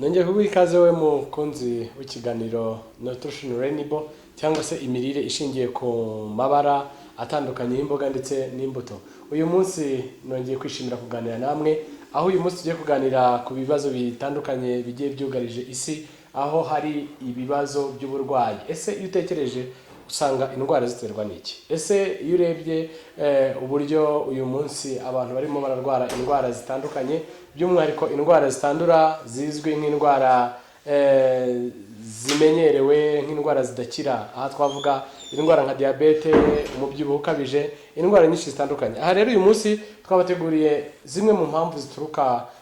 Nongeye kuguha ikaze we mukunzi w'ikiganiro Nutrition Rainbow cyangwa se imirire ishingiye ku mabara atandukanye y'imboga ndetse n'imbuto. Uyu munsi nongeye kwishimira kuganira namwe, aho uyu munsi tugiye kuganira ku bibazo bitandukanye bigiye byugarije isi, aho hari ibibazo by'uburwayi. Ese iyo utekereje usanga indwara ziterwa n'iki? Ese iyo urebye uburyo uyu munsi abantu barimo bararwara indwara zitandukanye, by'umwihariko indwara zitandura zizwi nk'indwara zimenyerewe nk'indwara zidakira, aha twavuga indwara nka diabete, umubyibuho ukabije, indwara nyinshi zitandukanye. Aha rero uyu munsi twabateguriye zimwe mu mpamvu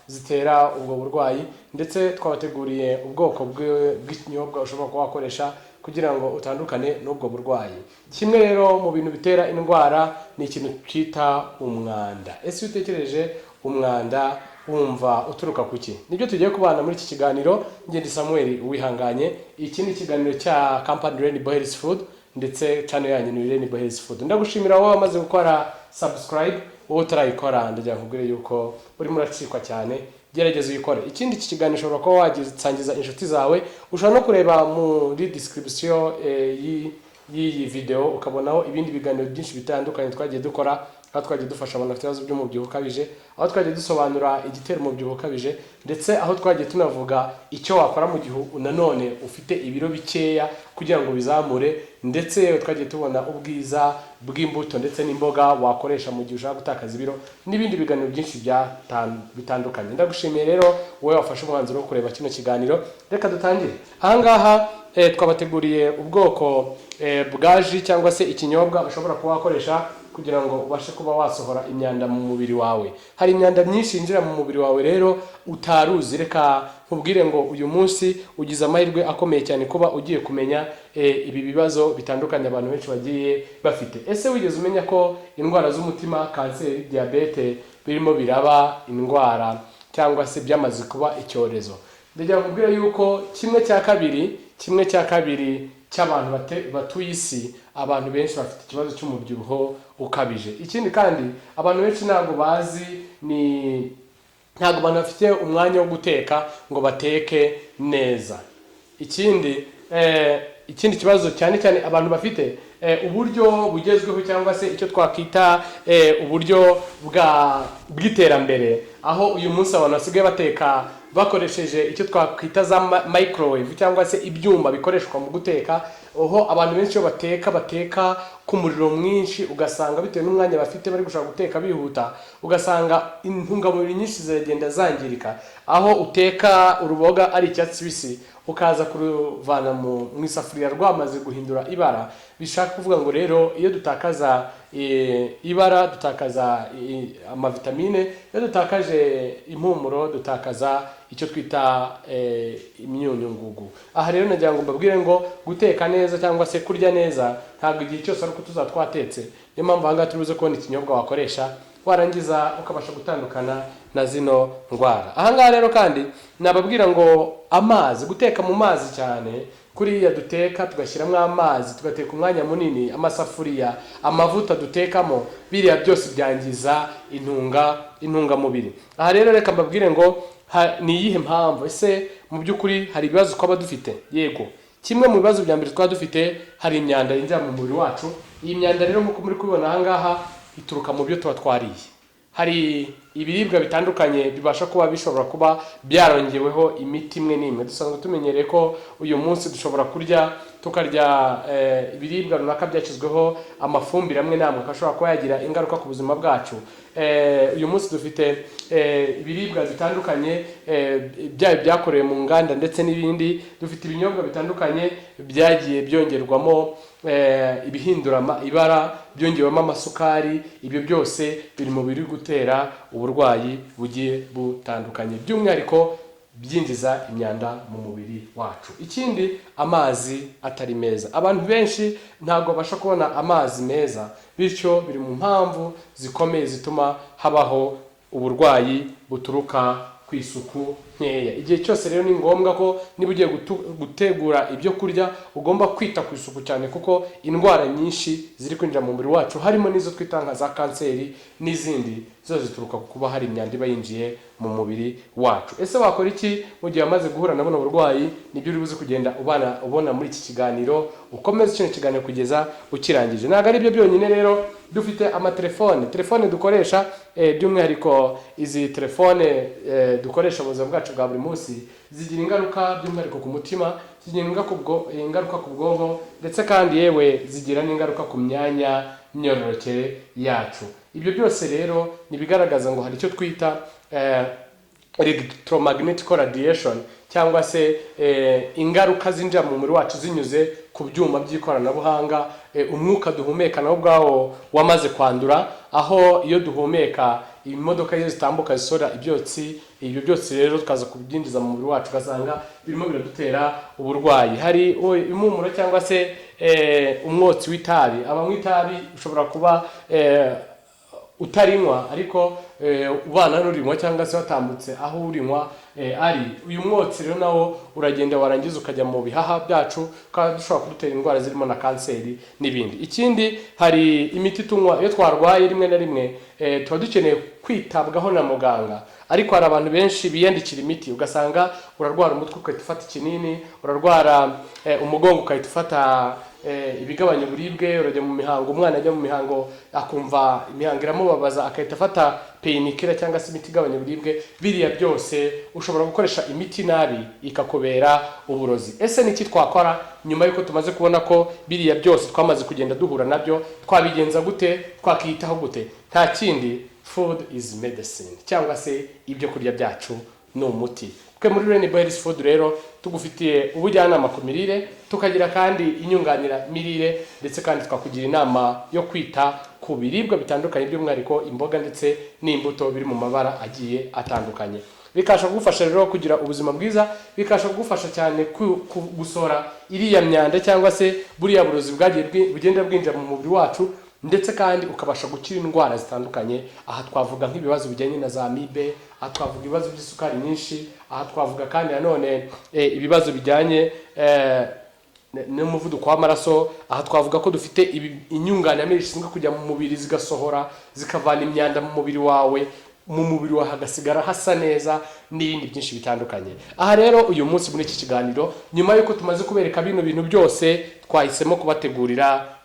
zitera ubwo burwayi, ndetse twabateguriye ubwoko bw'ikinyobwa ushobora kuba wakoresha kugira ngo utandukane n'ubwo burwayi. Kimwe rero mu bintu bitera indwara ni ikintu twita umwanda. Ese iyo utekereje umwanda wumva uturuka kuki? Nibyo tugiye kubana muri iki kiganiro. Njye ndi Samuel Uwihanganye. Iki ni ikiganiro cya Company Rainbow Health Food, ndetse channel yanyu ni Rainbow Health Food. Ndagushimira wowe wamaze gukora subscribe, wowe utarayikora ndagira nkubwire yuko uri muracikwa cyane, gerageza uyikore. Ikindi iki kiganiro ushobora kuba wagisangiza inshuti zawe, ushobora no kureba muri description y'iyi video ukabonaho ibindi biganiro byinshi bitandukanye twagiye dukora, aho twagiye dufasha abantu bafite ibibazo by'umubyibuho ukabije, aho twagiye dusobanura igitera umubyibuho ukabije, ndetse aho twagiye tunavuga icyo wakora mu gihe nanone ufite ibiro bikeya kugira ngo bizamure, ndetse twagiye tubona ubwiza bw'imbuto ndetse n'imboga wakoresha mu gihe ushaka gutakaza ibiro, n'ibindi biganiro byinshi bitandukanye. Ndagushimiye rero wowe wafashe umwanzuro wo kureba kino kiganiro. Reka dutangire. Aha ngaha twabateguriye ubwoko bwa ji cyangwa se ikinyobwa ushobora kuba wakoresha kugira ngo ubashe kuba wasohora imyanda mu mubiri wawe. Hari imyanda myinshi yinjira mu mubiri wawe rero utaruzi. Reka nkubwire ngo uyu munsi ugize amahirwe akomeye cyane kuba ugiye kumenya ibi bibazo bitandukanye abantu benshi bagiye bafite. Ese wigeze umenya ko indwara z'umutima, kanseri, diabete birimo biraba indwara cyangwa se byamaze kuba icyorezo? Ndagira nkubwire yuko kimwe cya kabiri cy'abantu batuye isi, abantu benshi bafite ikibazo cy'umubyibuho ukabije. Ikindi kandi abantu benshi ntabwo abantu bafite umwanya wo guteka ngo bateke neza. Ikindi kibazo cyane cyane abantu bafite uburyo bugezweho cyangwa se icyo twakwita uburyo bw'iterambere, aho uyu munsi abantu basigaye bateka bakoresheje icyo twakwita za microwave cyangwa se ibyuma bikoreshwa mu guteka, aho abantu benshi bateka ku muriro mwinshi, ugasanga bitewe n'umwanya bafite bari gushaka guteka bihuta, ugasanga intungamubiri nyinshi ziragenda zangirika. Aho uteka uruboga ari icyatsi kibisi ukaza kuruvana mu isafuriya rwamaze guhindura ibara, bishaka kuvuga ngo rero iyo dutakaza ibara dutakaza amavitamine, iyo dutakaje impumuro dutakaza icyo twita imyunyungugu. Aha rero nagira ngo mbabwire ngo guteka neza cyangwa se kurya neza ntabwo igihe cyose ari uko twatetse. Niyo mpamvu aha ngaha turuze kubona ikinyobwa wakoresha warangiza ukabasha gutandukana na zino ndwara. Aha ngaha rero kandi nababwira ngo guteka mu mazi cyane, kuriya duteka tugashyiramo amazi tugateka umwanya munini, amasafuriya, amavuta dutekamo, biriya byose byangiza intungamubiri. Aha rero reka mbabwire ngo ni iyihe mpamvu? Ese mu by'ukuri hari ibibazo twaba dufite? Yego, kimwe mu bibazo bya mbere twaba dufite, hari imyanda yinjira mu mubiri wacu. Iyi myanda rero nk'uko muri kubibona aha ngaha ituruka mu byo tuba twariye. Hari ibiribwa bitandukanye bibasha kuba bishobora kuba byarongeweho imiti imwe n'imwe. Dusanzwe tumenyereye ko uyu munsi dushobora tukarya ibiribwa runaka byashyizweho amafumbire amwe n'amwe ashobora kuba yagira ingaruka ku buzima bwacu. Uyu munsi dufite ibiribwa bitandukanye byaba byakorewe mu nganda ndetse n'ibindi. Dufite ibinyobwa bitandukanye byagiye byongerwamo ibihindura ibara, byongewemo amasukari. Ibyo byose biri mu biri gutera uburwayi bugiye butandukanye, by'umwihariko byinjiza imyanda mu mubiri wacu. Ikindi, amazi atari meza. Abantu benshi ntabwo babasha kubona amazi meza, bityo biri mu mpamvu zikomeye zituma habaho uburwayi buturuka ku isuku nkeya. Igihe cyose rero ni ngombwa ko niba ugiye gutegura ibyo kurya ugomba kwita ku isuku cyane, kuko indwara nyinshi ziri kwinjira mu mubiri wacu harimo n'izo twita nka za kanseri n'izindi, zose zituruka ku kuba hari imyanda iba yinjiye mu mubiri wacu. Ese wakora iki mu gihe wamaze guhura na buno burwayi? Nibyo uri buze kugenda ubona muri iki kiganiro, ukomeze kino kiganiro kugeza ukirangije. Ntabwo ari byo byonyine rero, dufite telefone dukoresha, by'umwihariko izi telefone dukoresha mu buzima bwacu bwa buri munsi zigira ingaruka by'umwihariko ku mutima, zigira ingaruka ku bwonko, ndetse kandi yewe zigira n'ingaruka ku myanya myororokere yacu. Ibyo byose rero nibigaragaza ngo hari icyo twita electromagnetic radiation, cyangwa se ingaruka zinjira mu mubiri wacu zinyuze ku byuma by'ikoranabuhanga. Umwuka duhumeka nawo ubwawo wamaze kwandura, aho iyo duhumeka imodoka iyo zitambuka zisohora ibyotsi, ibyo byose rero tukaza kubyinjiza mu mubiri wacu ugasanga birimo biradutera uburwayi. Hari impumuro cyangwa se umwotsi w'itabi. Abanywa itabi ushobora kuba utarinywa ariko ubana n'urinywa cyangwa se watambutse aho urinywa ari. Uyu mwotsi rero nawo uragenda warangiza ukajya mu bihaha byacu, kandi dushobora kudutera indwara zirimo na kanseri n'ibindi. Ikindi, hari imiti tunywa iyo twarwaye rimwe na rimwe, tuba dukeneye kwitabwaho na muganga, ariko hari abantu benshi biyandikira imiti, ugasanga urarwara umutwe ukahita ufata ikinini, urarwara umugongo ukahita ufata ibigabanya uburibwe, urajya mu mihango, umwana ajya mu mihango akumva imihango iramubabaza akahita afata painkiller cyangwa se imiti igabanya uburibwe. Biriya byose ushobora gukoresha imiti nabi ikakubera uburozi. Ese niki twakora nyuma yuko tumaze kubona ko biriya byose twamaze kugenda duhura nabyo? Twabigenza gute? Twakiyitaho gute? Nta kindi, food is medicine, cyangwa se ibyo kurya byacu ni umuti. Twe muri Rainbow Health Food rero tugufitiye ubujyanama ku mirire, tukagira kandi inyunganira mirire, ndetse kandi twakugira inama yo kwita ku biribwa bitandukanye, by'umwihariko imboga ndetse n'imbuto biri mu mabara agiye atandukanye. Bikasha kugufasha rero kugira ubuzima bwiza, bikasha kugufasha cyane gusora iriya myanda cyangwa se buriya burozi bugenda bwinjira mu mubiri wacu, ndetse kandi ukabasha gukira indwara zitandukanye. Aha twavuga nk'ibibazo bijyanye na za amibe, aha twavuga ibibazo by'isukari nyinshi, aha twavuga kandi nanone ibibazo bijyanye n'umuvuduko w'amaraso. Aha twavuga ko dufite inyunganiramirire zishinzwe kujya mu mubiri zigasohora zikavana imyanda mu mubiri wawe, hagasigara hasa neza, n'ibindi byinshi bitandukanye. Aha rero uyu munsi muri iki kiganiro, nyuma yuko tumaze kubereka bino bintu byose, twahisemo kubategurira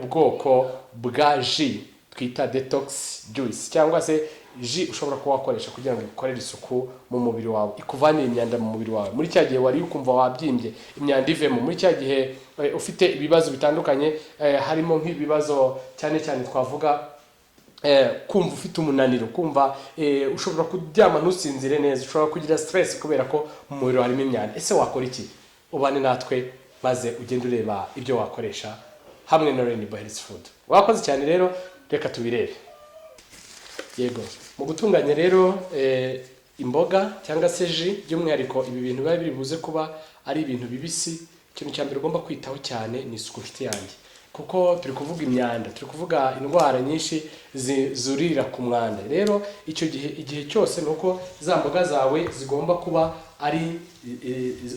ubwoko bwa ji twita detox juice, cyangwa se ji ushobora kuba wakoresha kugira ngo ukorere isuku mu mubiri wawe, ikuvanire imyanda mu mubiri wawe. Muri cya gihe wari ukumva wabyimbye, imyanda ivemo. Muri cya gihe ufite ibibazo bitandukanye, harimo nk'ibibazo cyane cyane twavuga kumva ufite umunaniro, kumva ushobora kuryama ntusinzire neza, ushobora kugira stress kubera ko mu mubiri harimo imyanda. Ese wakora iki? Ubane natwe maze ugende ureba ibyo wakoresha hamwe na Rainbow Health Food. Wakoze cyane rero, reka tubirebe. Yego, mu gutunganya rero imboga cyangwa se ji, by'umwihariko ibi bintu biba biri buze kuba ari ibintu bibisi, ikintu cya mbere ugomba kwitaho cyane ni isuku nshuti yanjye, kuko turi kuvuga imyanda, turi kuvuga indwara nyinshi zurira ku mwanda. Rero icyo igihe cyose nuko za mboga zawe zigomba kuba ari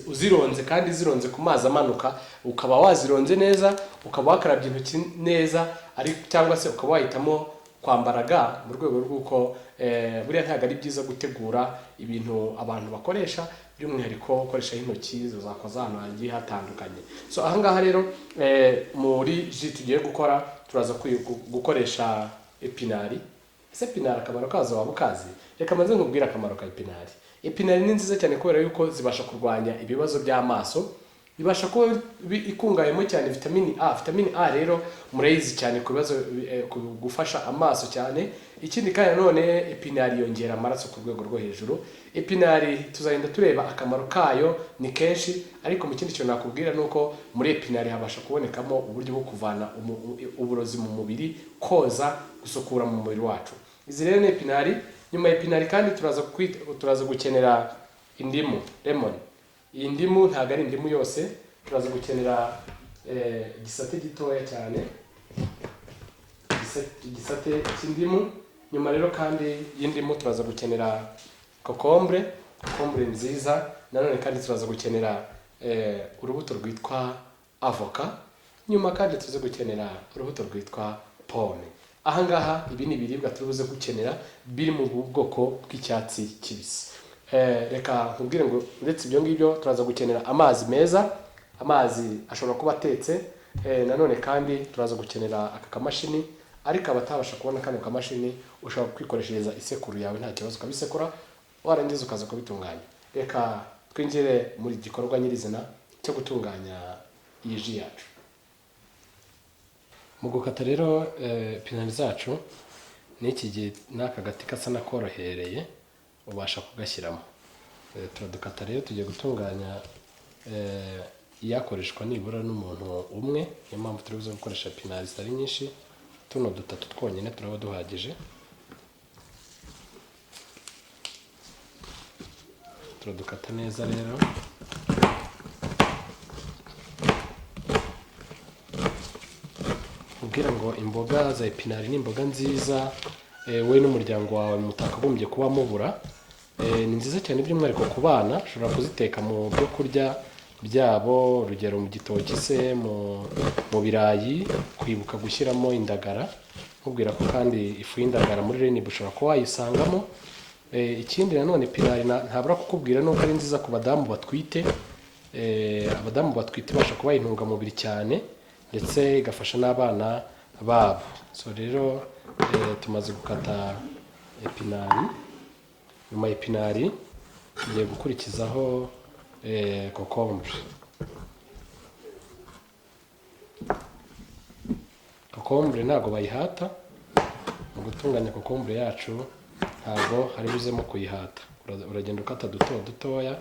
uzironze, kandi zironze ku mazi amanuka, ukaba wazironze neza, ukaba wakarabye intoki neza, cyangwa se ukaba wahitamo kwambara ga, mu rwego rw'uko buriya ntabwo ari byiza gutegura ibintu abantu bakoresha, by'umwihariko ukoresha intoki zakoze ahantu hagiye hatandukanye. So ahangaha rero muri ji tugiye gukora, turaza gukoresha epinari. Ese epinari akamaro kazo waba ukazi? Reka maze nkubwire akamaro ka epinari. Epinari ni nziza cyane kubera yuko zibasha kurwanya ibibazo by'amaso, ibasha kuba ikungayemo cyane vitamini A. Vitamini A rero murayizi cyane ku bibazo gufasha amaso cyane. Ikindi kandi nanone epinari yongera amaraso ku rwego rwo hejuru. Epinari tuzagenda tureba akamaro kayo ni kenshi, ariko mu kindi kintu nakubwira nuko muri epinari habasha kubonekamo uburyo bwo kuvana uburozi mu mubiri, koza, gusukura mu mubiri wacu. Izi rero ni epinari. Nyuma ya epinari kandi turaza gukenera indimu, lemon. Iyi ndimu ntabwo ari indimu yose, turaza gukenera igisate gitoya cyane, igisate cy'indimu. Nyuma rero kandi y'indimu turaza gukenera kokombure nziza. Nanone kandi turaza gukenera urubuto rwitwa avoka, nyuma kandi tuze gukenera urubuto rwitwa pome. Ahangaha ibi ni ibiribwa turubuze gukenera biri mu bwoko bw'icyatsi kibisi. Reka nkubwire ngo uretse ibyo ngibyo turaza gukenera amazi meza, amazi ashobora kuba atetse. Nanone kandi turaza gukenera aka kamashini, ariko abatabasha kubona kano kamashini ushobora kwikoreshereza isekuru yawe nta kibazo, ukabisekura warangiza ukaza kubitunganya. Reka twinjire muri gikorwa nyirizina cyo gutunganya iyi ji yacu. Mu gukata rero epinari zacu n'iki gihe n'aka gati kasa nakorohereye ubasha kugashyiramo. Turadukata rero tugiye gutunganya iyakoreshwa nibura n'umuntu umwe, niyo mpamvu turi buze gukoresha epinari zitari nyinshi. Tuno dutatu twonyine turaba duhagije. Turadukata neza rero. Ubwira ngo imboga za epinari ni imboga nziza, we n'umuryango wawe mutakagombye kuba mubura. Ni nziza cyane by'umwihariko ku bana, ushobora kuziteka mu byo kurya byabo, urugero mu gitoki se, mu birayi, kwibuka gushyiramo indagara. Nkubwira ko kandi ifu y'indagara muri Renib ushobora kuba wayisangamo. Ikindi nanone epinari ntabura kukubwira nuko ari nziza ku badamu batwite. Abadamu batwite basha kuba intungamubiri cyane, ndetse igafasha n'abana babo. So rero tumaze gukata epinari. Nyuma epinari tugiye gukurikizaho kokombure. Kokombure ntago bayihata. Mu gutunganya kokombure yacu ntago hari buzemo kuyihata. Uragenda ukata dutoya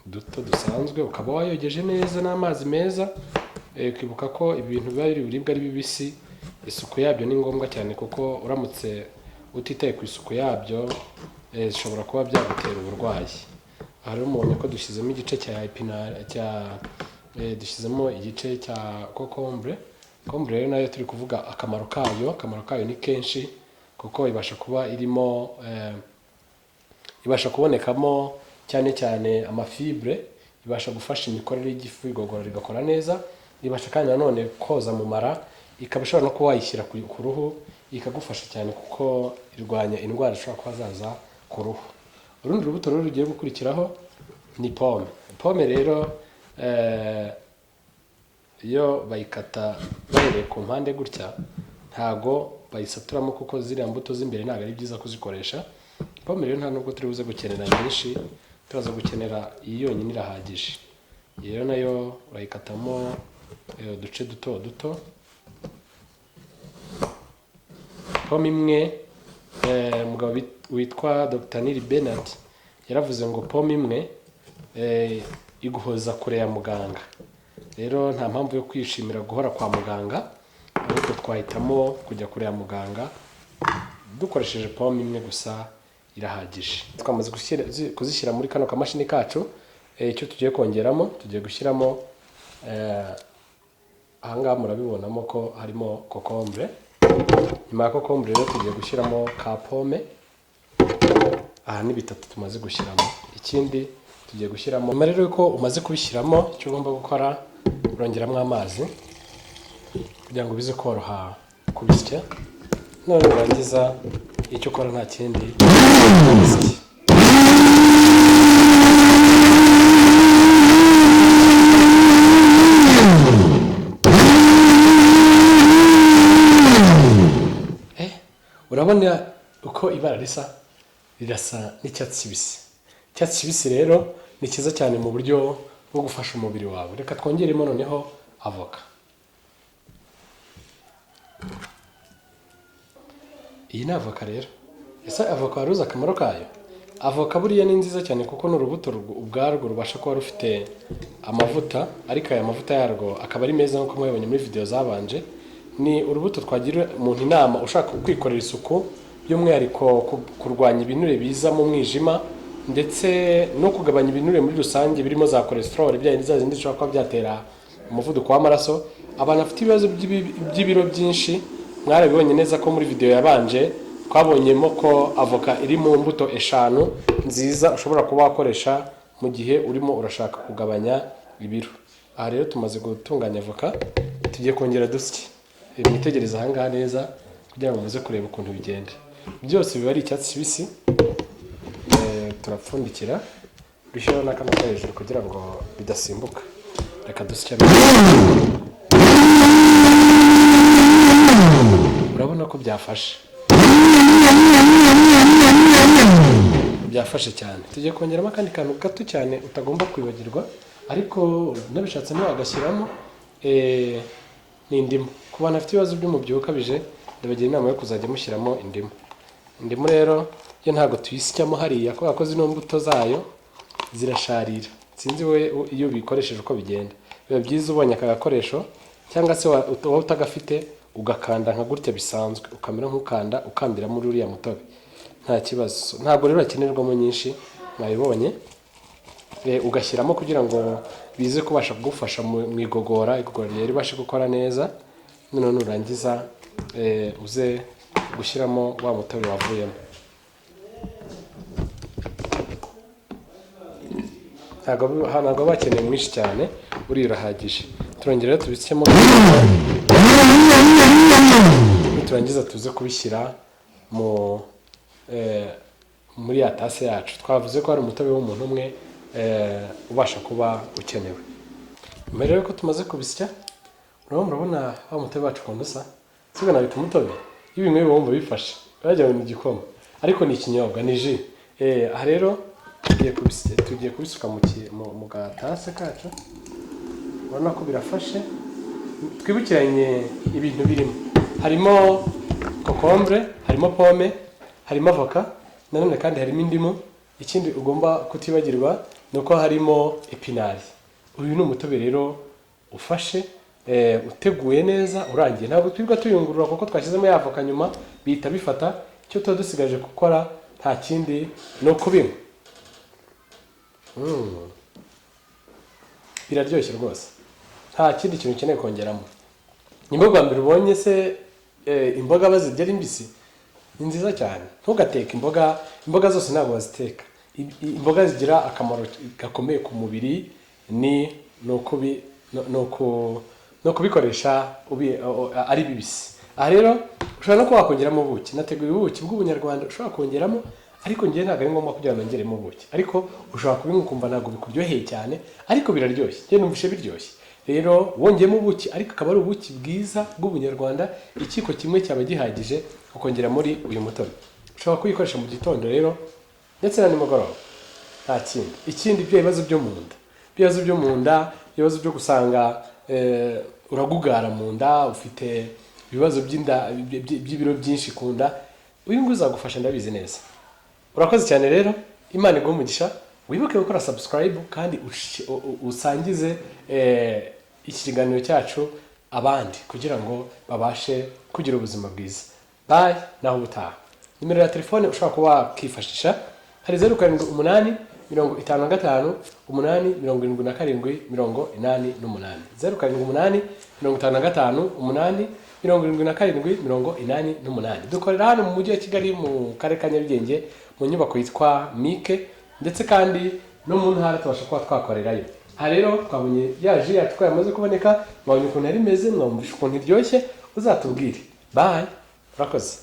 duto dusanzwe, ukaba wayogeje neza n'amazi meza. Kwibuka ko ibintu biba biri buribwa ari bibisi, isuku yabyo ni ngombwa cyane, kuko uramutse utitaye ku isuku yabyo zishobora kuba byagutera uburwayi. Aha rero mubonye ko dushyizemo igice cya epinari, dushyizemo igice cya kokombure. Kokombure rero nayo turi kuvuga akamaro kayo. Akamaro kayo ni kenshi, kuko ibasha kuba irimo ibasha kubonekamo cyane cyane amafibre, ibasha gufasha imikorere y'igifu, igogora rigakora neza. Ibasha kandi nanone koza mu mara, ikaba ishobora no kuba wayishyira ku ruhu, ikagufasha cyane kuko irwanya indwara zishobora kuba zaza ku ruhu. Urundi rubuto rero rugiye gukurikiraho ni pome. Pome rero iyo bayikata bahereye ku mpande gutya, ntago bayisaturamo kuko ziriya mbuto z'imbere ntago ari byiza kuzikoresha. Pome rero nta nubwo turi buze gukenera nyinshi, turaza gukenera iyi yonyine irahagije. Iyi rero nayo urayikatamo uduce duto. Pome imwe, umugabo witwa Dr. Neil Bernard yaravuze ngo pome imwe iguhoza kure ya muganga. Rero nta mpamvu yo kwishimira guhora kwa muganga, ahubwo twahitamo kujya kure ya muganga dukoresheje pome imwe gusa irahagije. Twamaze kuzishyira muri kano kamashini kacu. Icyo tugiye kongeramo, tugiye gushyiramo ahangaha murabibonamo ko harimo kokombure. Nyuma ya kokombure rero tugiye gushyiramo ka pome. Aha ni bitatu tumaze gushyiramo. Ikindi tugiye gushyiramo, nyuma rero yuko umaze kubishyiramo, icyo ugomba gukora urongeramo amazi kugira ngo bize koroha kubisya. None urangiza icyo ukora nta kindi, urabona uko ibara rirasa n'icyatsi kibisi. Icyatsi kibisi rero ni cyiza cyane mu buryo bwo gufasha umubiri wawe. Reka twongeremo noneho avoka. Iyi ni avoka rero. Ese avoka waruzi akamaro kayo? Avoka buriya ni nziza cyane kuko ni urubuto ubwarwo rubasha kuba rufite amavuta, ariko aya mavuta yarwo akaba ari meza nk'uko mwabonye muri video zabanje. Ni urubuto twagira umuntu inama ushaka kwikorera isuku, by'umwihariko kurwanya ibinure biza mu mwijima, ndetse no kugabanya ibinure muri rusange birimo za cholesterol, bya zindi zishobora kuba byatera umuvuduko w'amaraso. Abantu bafite ibibazo by'ibiro byinshi, mwarabibonye neza ko muri video yabanje twabonyemo ko avoka iri mu mbuto eshanu nziza ushobora kuba wakoresha mu gihe urimo urashaka kugabanya ibiro. Aha rero tumaze gutunganya avoka, tugiye kongera dusye. Mwitegereza aha ngaha neza kugira ngo muze kureba ukuntu bigenda. Byose biba ari icyatsi kibisi. Turapfundikira dushyiraho n'akantu ko hejuru kugira ngo bidasimbuka. Reka dusye. Urabona ko byafashe cyane. Tugiye kongeramo akandi kantu gato cyane utagomba kwibagirwa, ariko nabishatse agashyiramo ni indimu. Ku bantu bafite ibibazo by'umubyibuho ukabije ndabagira inama yo kuzajya mushyiramo indimu. Indimu rero yo ntabwo tuyisyamo hariya kubera ko zino mbuto zayo zirasharira. Sinzi we iyo ubikoresheje uko bigenda. Biba byiza ubonye aka gakoresho cyangwa se wowe utagafite ugakanda nka gutya bisanzwe, ukamera nk'ukanda ukandira muri uriya mutobe, nta kibazo. Ntabwo rero hakenerwamo nyinshi, mwabibonye. Ugashyiramo kugira ngo bize kubasha kugufasha mu igogora rero ribashe gukora neza. None nurangiza uze gushyiramo wa mutobe wavuyemo. Ntabwo bakeneye mwinshi cyane, uri urahagije. Turongera rero tubisyemo, turangiza tuze kubishyira muri ya tase yacu. Twavuze ko hari umutobe w'umuntu umwe ubasha kuba ukenewe. Mbere rero ko tumaze kubisya, murabona wa mutobe wacu ukuntu usa. Sigo nabita umutobe, ibintu bibumva bifashe bajya mu gikoma, ariko ni ikinyobwa, ni ji. Aha rero tugiye kubisuka mu gatase kacu. Urabona ko birafashe. Twibukiranye ibintu birimo, harimo kokombure, harimo pome, harimo avoka, nanone kandi harimo indimu. Ikindi ugomba kutibagirwa ni uko harimo epinari. Uyu ni umutobe rero ufashe, uteguye neza, urangiye. Ntabwo twirirwa tuyungurura kuko twashyizemo ya avoka nyuma bihita bifata. Icyo tuba dusigaje gukora nta kindi ni ukubinywa. Biraryoshye rwose, nta kindi kintu ukeneye kongeramo. Nimba bwa mbere ubonye se imboga bazirya ari mbisi, ni nziza cyane. Ntugateke imboga zose ntabwo baziteka. Imboga zigira akamaro gakomeye ku mubiri, ni ukubikoresha ari bibisi. Aha rero ushobora no kuba wakongeramo ubuki. Nateguye ubuki bw'ubunyarwanda ushobora kongeramo, ariko ngewe ntabwo ari ngombwa kugira ngo nongeremo ubuki. Ariko ushobora kubinywa ukumva ntabwo bikuryoheye cyane, ariko biraryoshye. Njye numvise biryoshye. Rero wongeyemo ubuki, ariko akaba ari ubuki bwiza bw'ubunyarwanda. Ikiko kimwe cyaba gihagije ukongera muri uyu mutobe. Ushobora kuyikoresha mu gitondo rero ndetse na nimugoroba, nta kindi. Ikindi ibibazo byo mu nda, ibibazo byo gusanga uragugara mu nda, ufite ibibazo by'ibiro byinshi ku nda, uyu nguyu uzagufasha ndabizi neza. Urakoze cyane rero, Imana iguhe umugisha. Wibuke gukora subscribe kandi usangize iki kiganiro cyacu abandi kugira ngo babashe kugira ubuzima bwiza. Bye, naho ubutaha. Nimero ya telefone ushobora kuba wakifashisha hari 078 55 8 77 88 078 55 8 77 88. Dukorera hano mu mujyi wa Kigali mu karere ka Nyarugenge mu nyubako yitwa Mike, ndetse kandi no mu ntara tubasha kuba twakorerayo. Aha rero twabonye ya ji yacu ko yamaze kuboneka, mwabonye ukuntu yari imeze, mwumvishe ukuntu iryoshye, uzatubwire. Bye, urakoze.